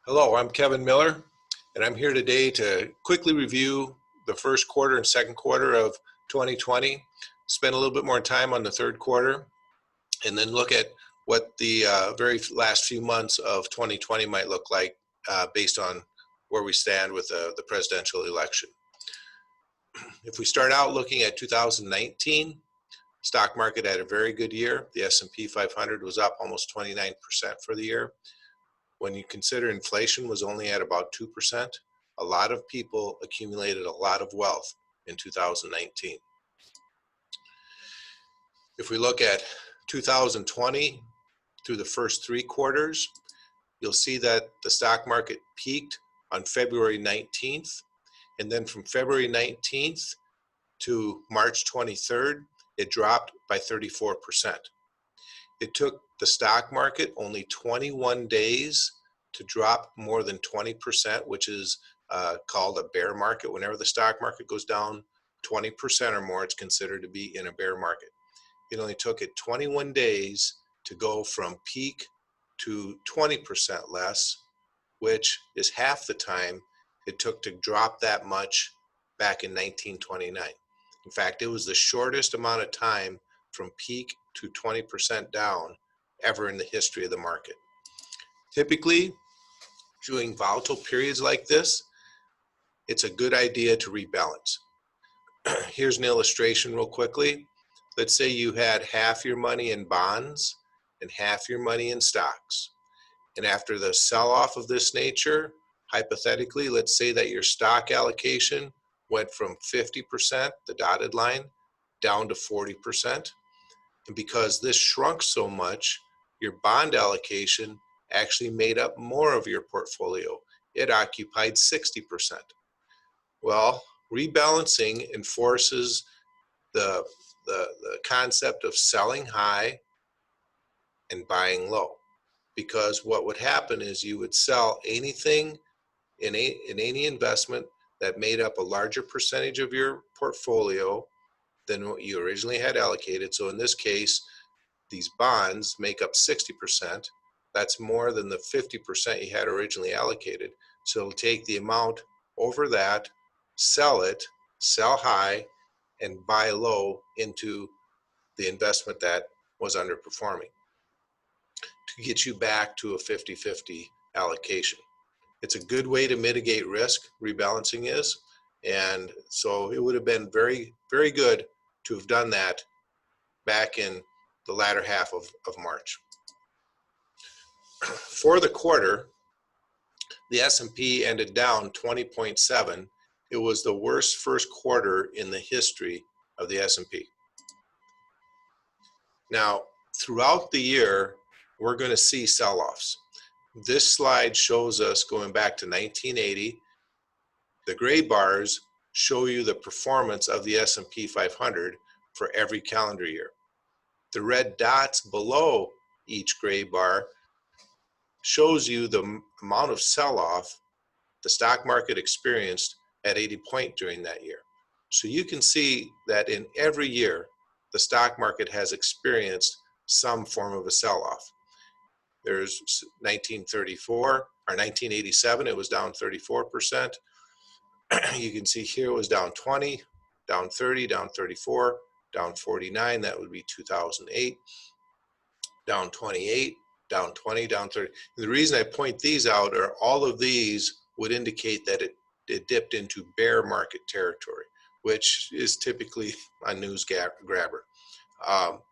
Hello, I'm Kevin Miller, and I'm here today to quickly review the first quarter and second quarter of 2020, spend a little bit more time on the third quarter, and then look at what the very last few months of 2020 might look like based on where we stand with the presidential election. If we start out looking at 2019, stock market had a very good year. The S&P 500 was up almost 29% for the year. When you consider inflation was only at about 2%, a lot of people accumulated a lot of wealth in 2019. If we look at 2020 through the first three quarters, you'll see that the stock market peaked on February 19th, and then from February 19th to March 23rd, it dropped by 34%. It took the stock market only 21 days to drop more than 20%, which is called a bear market. Whenever the stock market goes down 20% or more, it's considered to be in a bear market. It only took it 21 days to go from peak to 20% less, which is half the time it took to drop that much back in 1929. In fact, it was the shortest amount of time from peak to 20% down ever in the history of the market. Typically, during volatile periods like this, it's a good idea to rebalance. Here's an illustration real quickly. Let's say you had half your money in bonds and half your money in stocks. And after the sell-off of this nature, hypothetically, let's say that your stock allocation went from 50%, the dotted line, down to 40%. And because this shrunk so much, your bond allocation actually made up more of your portfolio. It occupied 60%. Well, rebalancing enforces the concept of selling high and buying low. Because what would happen is you would sell anything in any investment that made up a larger percentage of your portfolio than what you originally had allocated. So in this case, these bonds make up 60%. That's more than the 50% you had originally allocated. So it'll take the amount over that, sell it, sell high, and buy low into the investment that was underperforming to get you back to a 50-50 allocation. It's a good way to mitigate risk, rebalancing is, and so it would have been very, very good to have done that back in the latter half of March. For the quarter, the S&P ended down 20.7. It was the worst first quarter in the history of the S&P. Now, throughout the year, we're going to see sell-offs. This slide shows us going back to 1980. The gray bars show you the performance of the S&P 500 for every calendar year. The red dots below each gray bar shows you the amount of sell-off the stock market experienced at 80 point during that year. So you can see that in every year, the stock market has experienced some form of a sell-off. There's 1934 or 1987, it was down 34%. You can see here it was down 20, down 30, down 34, down 49, that would be 2008, down 28, down 20, down 30. And the reason I point these out are all of these would indicate that it dipped into bear market territory, which is typically a news grabber.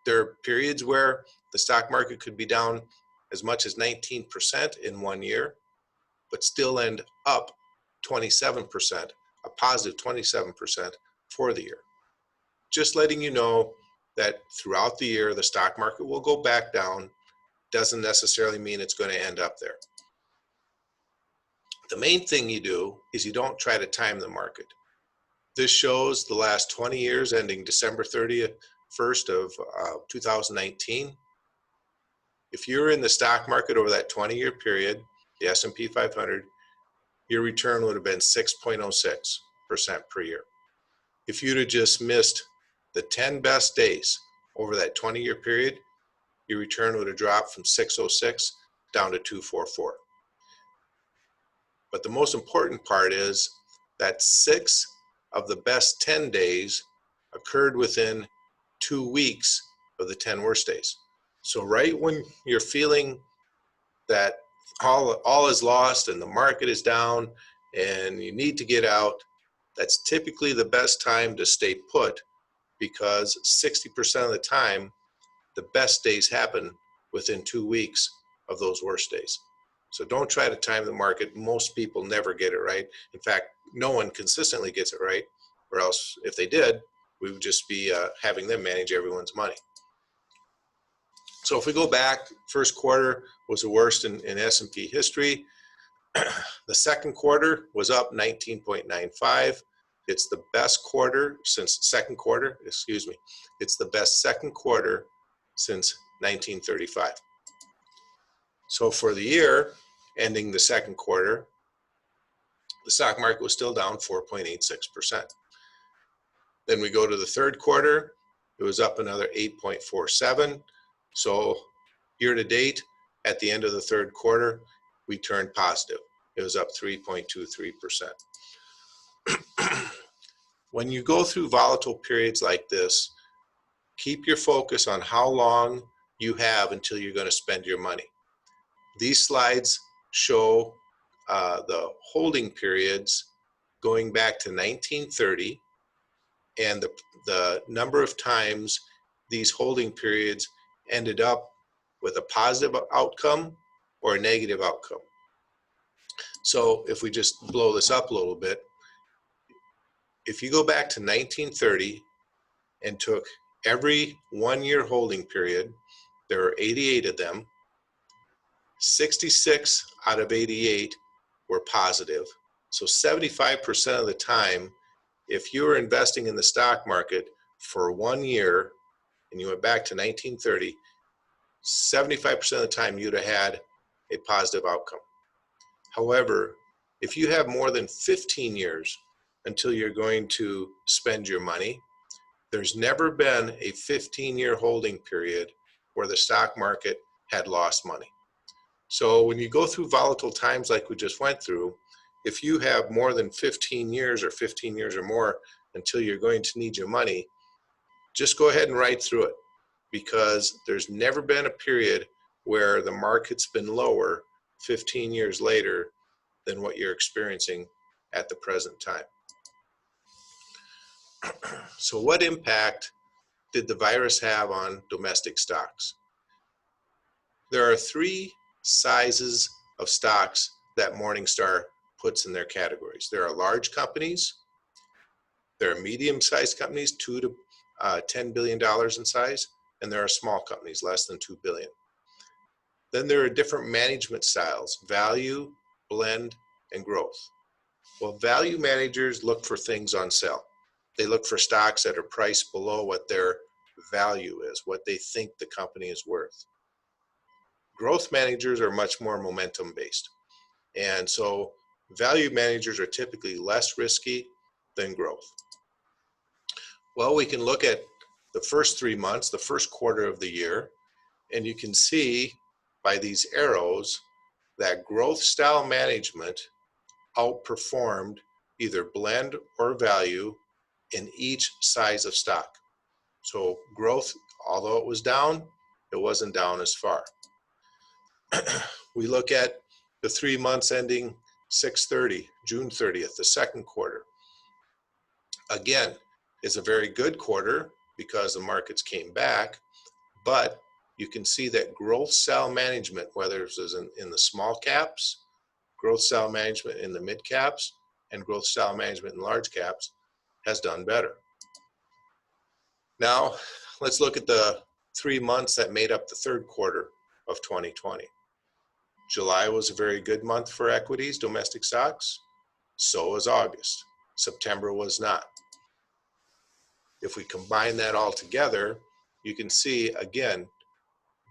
There are periods where the stock market could be down as much as 19% in 1 year, but still end up 27%, a positive 27% for the year. Just letting you know that throughout the year, the stock market will go back down. Doesn't necessarily mean it's going to end up there. The main thing you do is you don't try to time the market. This shows the last 20 years ending December 31st of 2019. If you're in the stock market over that 20-year period, the S&P 500, your return would have been 6.06% per year. If you'd have just missed the 10 best days over that 20-year period, your return would have dropped from 606 down to 244. But the most important part is that 6 of the best 10 days occurred within 2 weeks of the 10 worst days. So right when you're feeling that all is lost and the market is down and you need to get out, that's typically the best time to stay put, because 60% of the time, the best days happen within 2 weeks of those worst days. So don't try to time the market. Most people never get it right. In fact, no one consistently gets it right, or else if they did, we would just be having them manage everyone's money. So if we go back, first quarter was the worst in S&P history. The second quarter was up 19.95. It's the best quarter since second quarter, excuse me. It's the best second quarter since 1935. So for the year ending the second quarter, the stock market was still down 4.86%. Then we go to the third quarter, it was up another 8.47. So year to date, at the end of the third quarter, we turned positive. It was up 3.23%. When you go through volatile periods like this, keep your focus on how long you have until you're going to spend your money. These slides show the holding periods going back to 1930 and the number of times these holding periods ended up with a positive outcome or a negative outcome. So if we just blow this up a little bit, if you go back to 1930 and took every 1 year holding period, there are 88 of them, 66 out of 88 were positive. So 75% of the time, if you were investing in the stock market for 1 year and you went back to 1930, 75% of the time you'd have had a positive outcome. However, if you have more than 15 years until you're going to spend your money, there's never been a 15-year holding period where the stock market had lost money. So when you go through volatile times like we just went through, if you have more than 15 years or 15 years or more until you're going to need your money, just go ahead and ride through it, because there's never been a period where the market's been lower 15 years later than what you're experiencing at the present time. So what impact did the virus have on domestic stocks? There are 3 sizes of stocks that Morningstar puts in their categories. There are large companies, there are medium-sized companies, $2 to $10 billion in size, and there are small companies, less than $2 billion. Then there are different management styles: value, blend, and growth. Well, value managers look for things on sale. They look for stocks that are priced below what their value is, what they think the company is worth. Growth managers are much more momentum based. And so value managers are typically less risky than growth. Well, we can look at the first 3 months, the first quarter of the year, and you can see by these arrows that growth style management outperformed either blend or value in each size of stock. So growth, although it was down, it wasn't down as far. We look at the 3 months ending 6/30, June 30th, the second quarter. Again, it's a very good quarter because the markets came back, but you can see that growth style management, whether it was in the small caps, growth style management in the mid caps, and growth style management in large caps, has done better. Now, let's look at the 3 months that made up the third quarter of 2020. July was a very good month for equities, domestic stocks. So was August. September was not. If we combine that all together, you can see, again,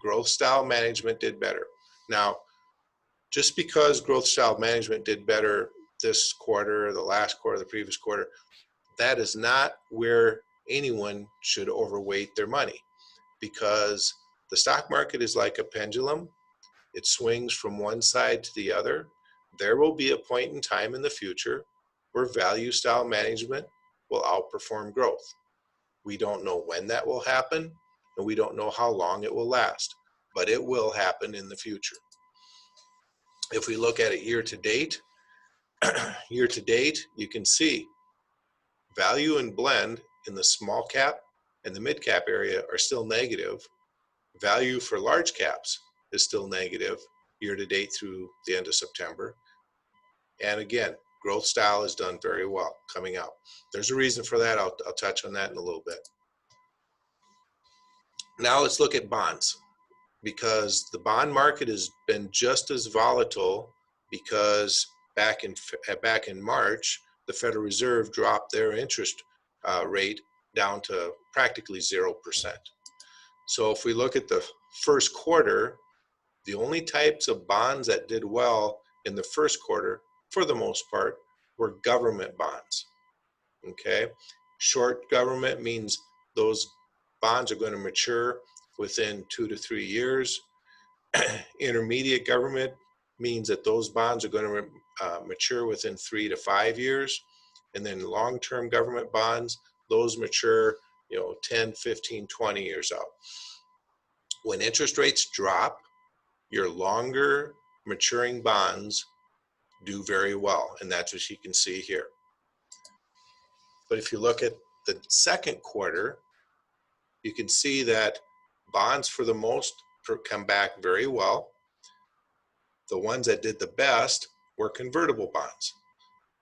growth style management did better. Now, just because growth style management did better this quarter, the last quarter, the previous quarter, that is not where anyone should overweight their money, because the stock market is like a pendulum. It swings from one side to the other. there will be a point in time in the future where value style management will outperform growth. We don't know when that will happen, and we don't know how long it will last, but it will happen in the future. If we look at it year to date, you can see value and blend in the small cap and the mid cap area are still negative. Value for large caps is still negative year to date through the end of September. And again, growth style has done very well coming out. There's a reason for that. I'll touch on that in a little bit. Now let's look at bonds, because the bond market has been just as volatile, because back in March, the Federal Reserve dropped their interest rate down to practically 0%. So if we look at the first quarter, the only types of bonds that did well in the first quarter, for the most part, were government bonds. Okay, short government means those bonds are going to mature within 2 to 3 years. Intermediate government means that those bonds are going to mature within 3 to 5 years. And then long-term government bonds, those mature 10, 15, 20 years out. When interest rates drop, your longer maturing bonds do very well, and that's what you can see here. But if you look at the second quarter, you can see that bonds for the most come back very well. The ones that did the best were convertible bonds.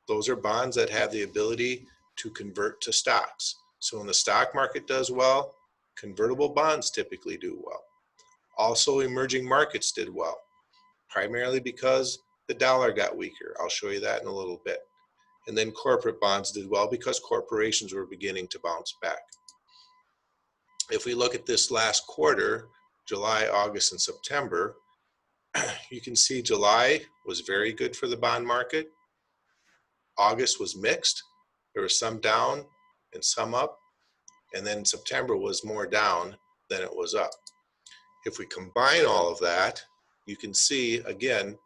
Those are bonds that have the ability to convert to stocks. So when the stock market does well, convertible bonds typically do well. Also, emerging markets did well, primarily because the dollar got weaker. I'll show you that in a little bit. And then corporate bonds did well because corporations were beginning to bounce back. If we look at this last quarter, July, August, and September, you can see July was very good for the bond market. August was mixed. There was some down and some up. And then September was more down than it was up. If we combine all of that, you can see, again,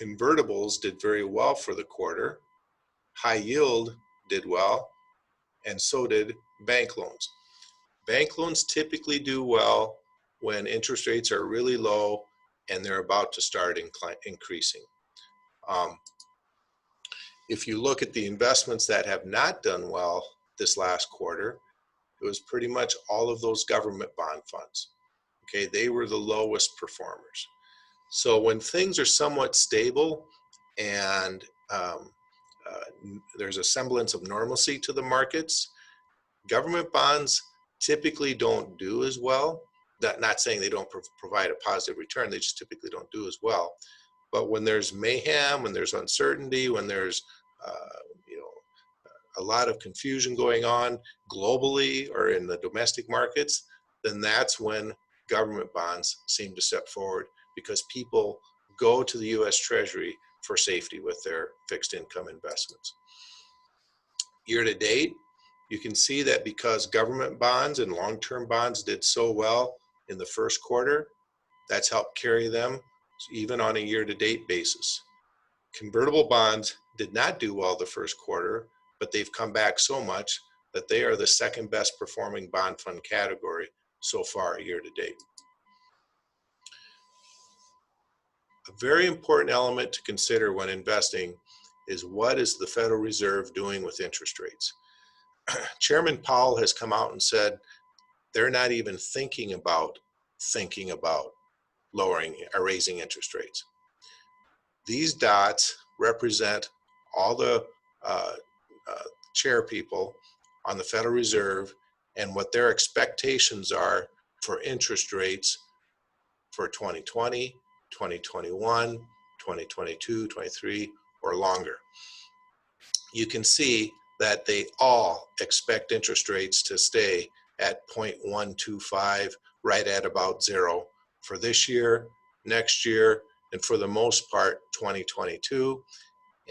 convertibles did very well for the quarter. High yield did well, and so did bank loans. Bank loans typically do well when interest rates are really low and they're about to start increasing. If you look at the investments that have not done well this last quarter, it was pretty much all of those government bond funds. Okay, they were the lowest performers. So when things are somewhat stable and there's a semblance of normalcy to the markets, government bonds typically don't do as well. Not saying they don't provide a positive return, they just typically don't do as well. But when there's mayhem, when there's uncertainty, when there's a lot of confusion going on globally or in the domestic markets, then that's when government bonds seem to step forward, because people go to the U.S. Treasury for safety with their fixed income investments. Year to date, you can see that because government bonds and long-term bonds did so well in the first quarter, that's helped carry them even on a year-to-date basis. Convertible bonds did not do well the first quarter, but they've come back so much that they are the second best performing bond fund category so far year to date. A very important element to consider when investing is, what is the Federal Reserve doing with interest rates? Chairman Powell has come out and said they're not even thinking about lowering or raising interest rates. These dots represent all the chair people on the Federal Reserve and what their expectations are for interest rates for 2020, 2021, 2022, 23, or longer. You can see that they all expect interest rates to stay at 0.125, right at about 0 for this year, next year, and for the most part, 2022.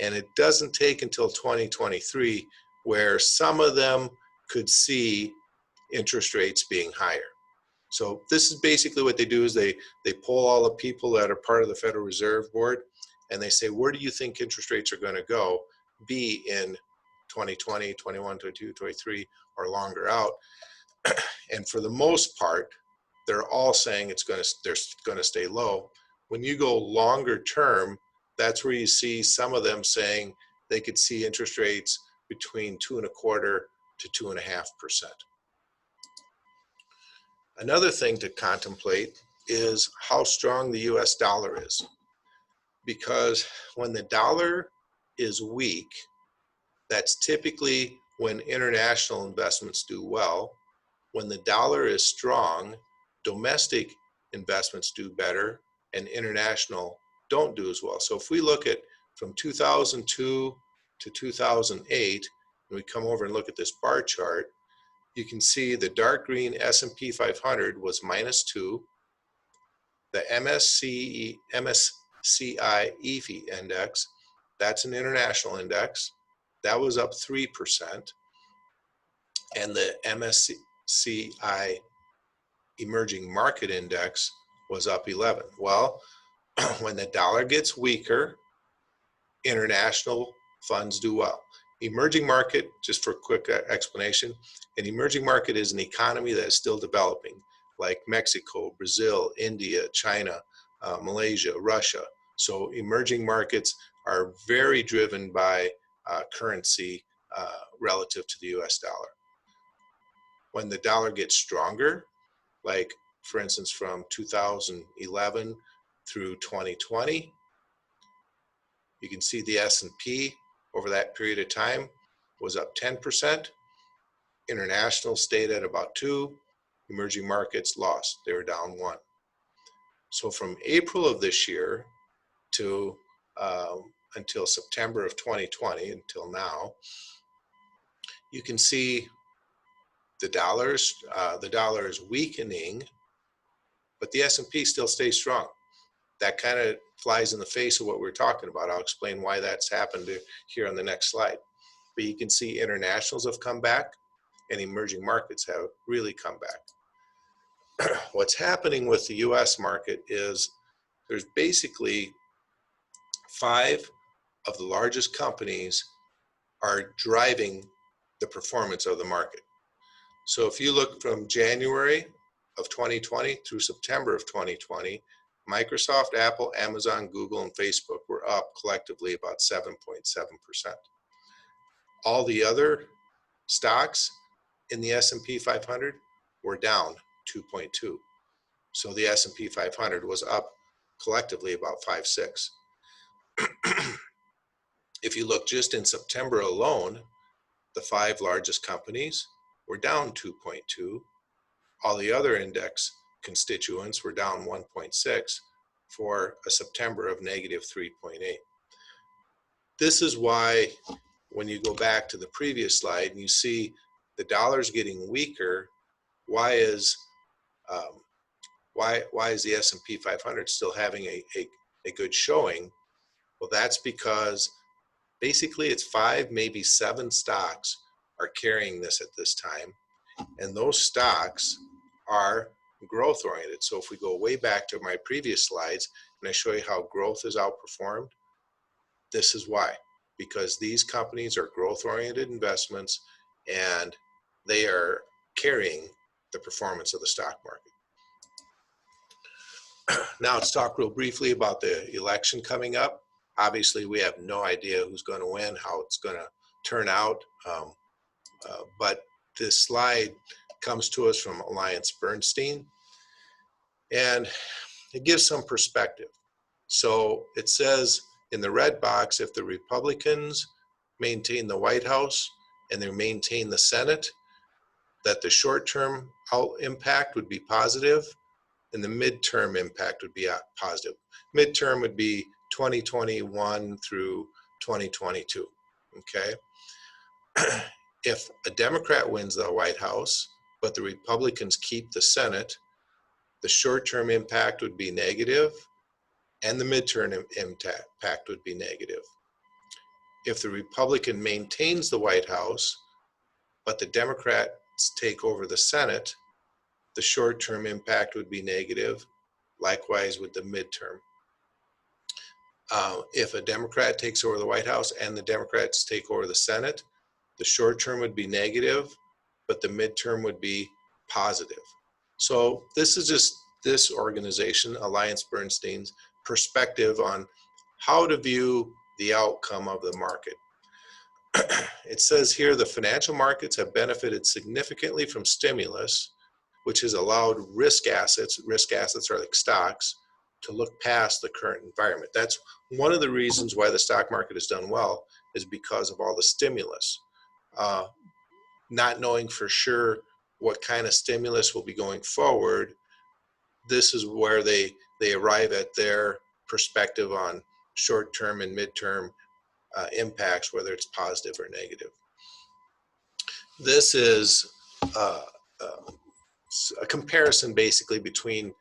And it doesn't take until 2023 where some of them could see interest rates being higher. So this is basically what they do, is they poll all the people that are part of the Federal Reserve Board, and they say, where do you think interest rates are going to go be in 2020, 21, 22, 23, or longer out? And for the most part, they're all saying they're going to stay low. When you go longer term, that's where you see some of them saying they could see interest rates between 2.25% to 2.5%. Another thing to contemplate is how strong the US dollar is. Because when the dollar is weak, that's typically when international investments do well. When the dollar is strong, domestic investments do better and international don't do as well. So if we look at from 2002 to 2008, and we come over and look at this bar chart, you can see the dark green S&P 500 was -2. The MSCI EFI index, that's an international index, that was up 3%. And the MSCI emerging market index was up 11. Well, when the dollar gets weaker, international funds do well. Emerging market, just for a quick explanation, an emerging market is an economy that is still developing, like Mexico, Brazil, India, China, Malaysia, Russia. So emerging markets are very driven by currency relative to the US dollar. When the dollar gets stronger, like for instance from 2011 through 2020, you can see the S&P over that period of time was up 10%. International stayed at about 2. Emerging markets lost. They were down 1. So from April of this year to until September of 2020, until now, you can see the dollar is weakening, but the S&P still stays strong. That kind of flies in the face of what we're talking about. I'll explain why that's happened here on the next slide. But you can see internationals have come back and emerging markets have really come back. What's happening with the US market is there's basically 5 of the largest companies are driving the performance of the market. So if you look from January of 2020 through September of 2020, Microsoft, Apple, Amazon, Google, and Facebook were up collectively about 7.7%. All the other stocks in the S&P 500 were down 2.2. So the S&P 500 was up collectively about 5.6. If you look just in September alone, the 5 largest companies were down 2.2. All the other index constituents were down 1.6 for a September of -3.8. This is why when you go back to the previous slide and you see the dollar's getting weaker, why is the S&P 500 still having a good showing? Well, that's because basically it's 5, maybe 7 stocks are carrying this at this time. And those stocks are growth oriented. So if we go way back to my previous slides and I show you how growth is outperformed, this is why. Because these companies are growth oriented investments and they are carrying the performance of the stock market. Now let's talk real briefly about the election coming up. Obviously, we have no idea who's going to win, how it's going to turn out. But this slide comes to us from AllianceBernstein, and it gives some perspective. So it says in the red box, if the Republicans maintain the White House and they maintain the Senate, that the short-term impact would be positive and the midterm impact would be positive. Midterm would be 2021 through 2022, okay? If a Democrat wins the White House, but the Republicans keep the Senate, the short-term impact would be negative and the midterm impact would be negative. If the Republican maintains the White House, but the Democrats take over the Senate, the short-term impact would be negative, likewise with the midterm. If a Democrat takes over the White House and the Democrats take over the Senate, the short term would be negative, but the midterm would be positive. So this is just this organization, AllianceBernstein's perspective on how to view the outcome of the market. It says here the financial markets have benefited significantly from stimulus, which has allowed risk assets are like stocks, to look past the current environment. That's one of the reasons why the stock market has done well, is because of all the stimulus. Not knowing for sure what kind of stimulus will be going forward, this is where they arrive at their perspective on short-term and midterm impacts, whether it's positive or negative. This is a comparison basically between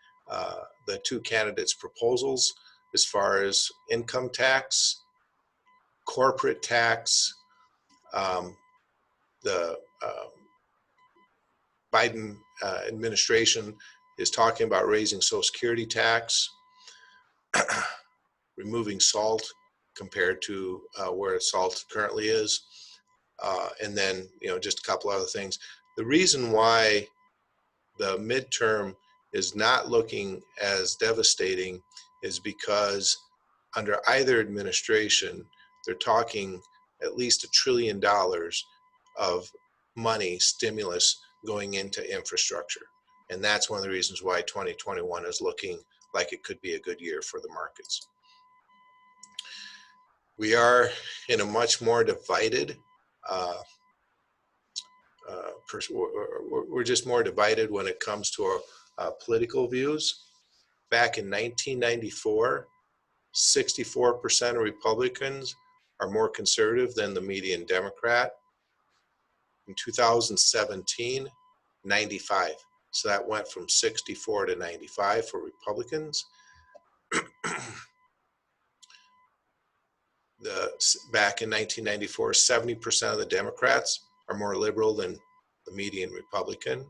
the two candidates' proposals as far as income tax, corporate tax. The Biden administration is talking about raising Social Security tax, removing SALT compared to where SALT currently is, and then just a couple other things. The reason why the midterm is not looking as devastating is because under either administration, they're talking at least $1 trillion of money, stimulus, going into infrastructure. And that's one of the reasons why 2021 is looking like it could be a good year for the markets. We are in a much more divided, we're just more divided when it comes to our political views. Back in 1994, 64% of Republicans are more conservative than the median Democrat. In 2017, 95. So that went from 64 to 95 for Republicans. Back in 1994, 70% of the Democrats are more liberal than the median Republican.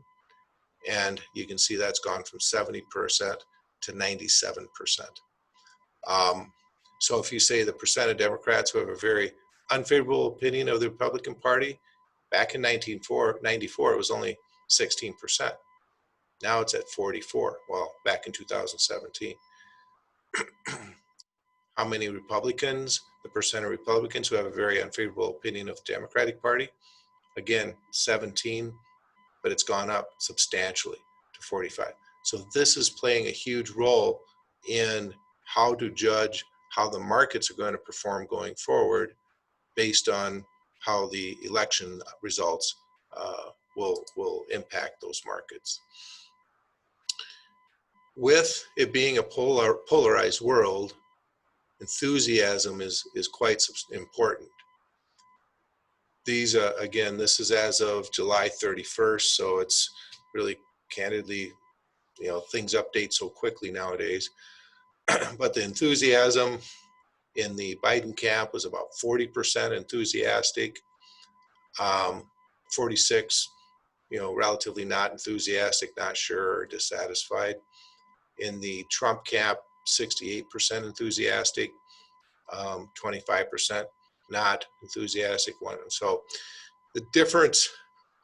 And you can see that's gone from 70% to 97%. So if you say the percent of Democrats who have a very unfavorable opinion of the Republican Party, back in 1994, it was only 16%. Now it's at 44. Well, back in 2017. How many Republicans? The percent of Republicans who have a very unfavorable opinion of the Democratic Party? Again, 17, but it's gone up substantially to 45. So this is playing a huge role in how to judge how the markets are going to perform going forward based on how the election results will impact those markets. With it being a polarized world, enthusiasm is quite important. These, again, this is as of July 31st, so it's really candidly, things update so quickly nowadays. But the enthusiasm in the Biden camp was about 40% enthusiastic, 46, relatively not enthusiastic, not sure, or dissatisfied. In the Trump camp, 68% enthusiastic, 25% not enthusiastic. So the difference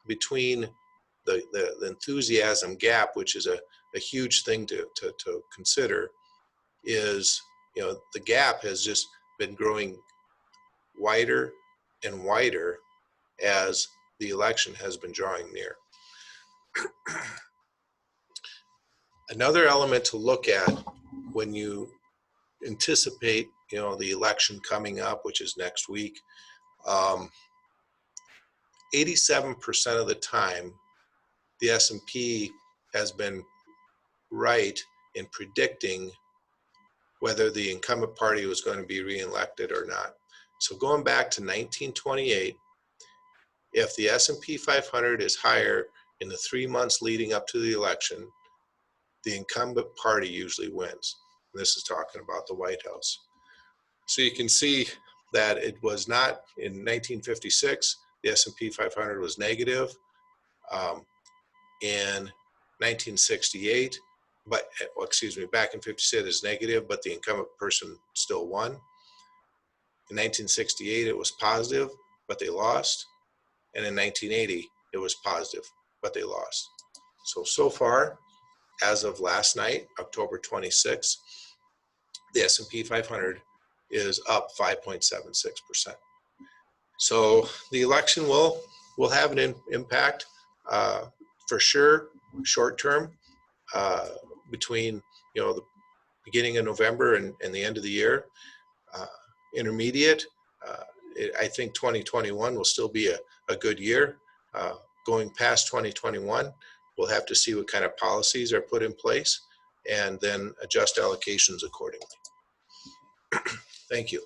between the enthusiasm gap, which is a huge thing to consider, is the gap has just been growing wider and wider as the election has been drawing near. Another element to look at when you anticipate the election coming up, which is next week, 87% of the time the S&P has been right in predicting whether the incumbent party was going to be reelected or not. So going back to 1928, if the S&P 500 is higher in the 3 months leading up to the election, the incumbent party usually wins. And this is talking about the White House. So you can see that it was not in 1956, the S&P 500 was negative. In 1968, but, well, excuse me, back in 50 said is negative, but the incumbent person still won. In 1968, it was positive, but they lost. And in 1980, it was positive, but they lost. So far, as of last night, October 26th, the S&P 500 is up 5.76%. So the election will have an impact for sure, short term, between the beginning of November and the end of the year. Intermediate, I think 2021 will still be a good year. Going past 2021, we'll have to see what kind of policies are put in place and then adjust allocations accordingly. Thank you.